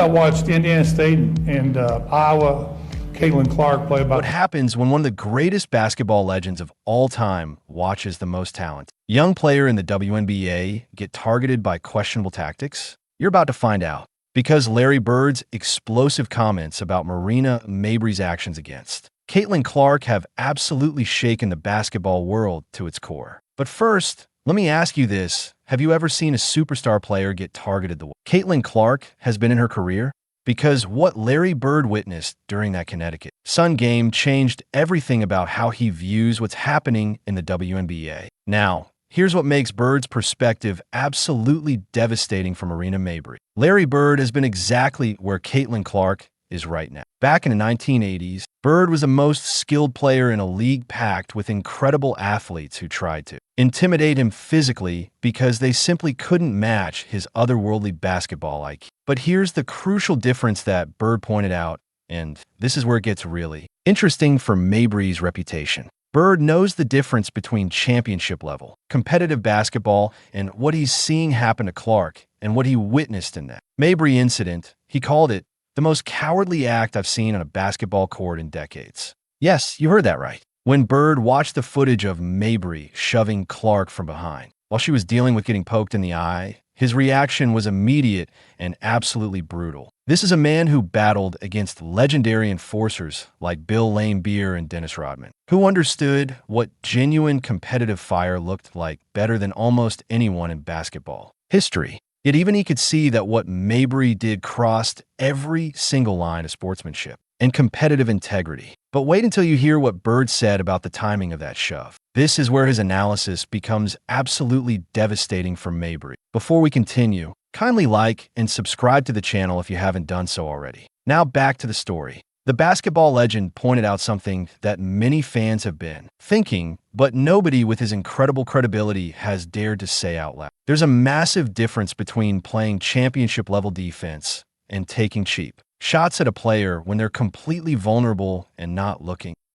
I watched Indiana State and Iowa. Caitlin Clark play about. What happens when one of the greatest basketball legends of all time watches the most talent? Young player in the WNBA get targeted by questionable tactics? You're about to find out. Because Larry Bird's explosive comments about Marina Mabrey's actions against Caitlin Clark have absolutely shaken the basketball world to its core. But first, let me ask you this. Have you ever seen a superstar player get targeted the way Caitlin Clark has been in her career? Because what Larry Bird witnessed during that Connecticut Sun game changed everything about how he views what's happening in the WNBA. Now, here's what makes Bird's perspective absolutely devastating for Marina Mabrey. Larry Bird has been exactly where Caitlin Clark is right now. Back in the 1980s, Bird was the most skilled player in a league packed with incredible athletes who tried to intimidate him physically because they simply couldn't match his otherworldly basketball IQ. But here's the crucial difference that Bird pointed out, and this is where it gets really interesting for Mabrey's reputation. Bird knows the difference between championship-level, competitive basketball and what he's seeing happen to Clark and what he witnessed in that Mabrey incident. He called it the most cowardly act I've seen on a basketball court in decades. Yes, you heard that right. When Bird watched the footage of Mabrey shoving Clark from behind while she was dealing with getting poked in the eye, his reaction was immediate and absolutely brutal. This is a man who battled against legendary enforcers like Bill Laimbeer and Dennis Rodman, who understood what genuine competitive fire looked like better than almost anyone in basketball history. Yet even he could see that what Mabrey did crossed every single line of sportsmanship and competitive integrity. But wait until you hear what Bird said about the timing of that shove. This is where his analysis becomes absolutely devastating for Mabrey. Before we continue, kindly like and subscribe to the channel if you haven't done so already. Now back to the story. The basketball legend pointed out something that many fans have been thinking, but nobody with his incredible credibility has dared to say out loud. There's a massive difference between playing championship-level defense and taking cheap shots at a player when they're completely vulnerable and not looking.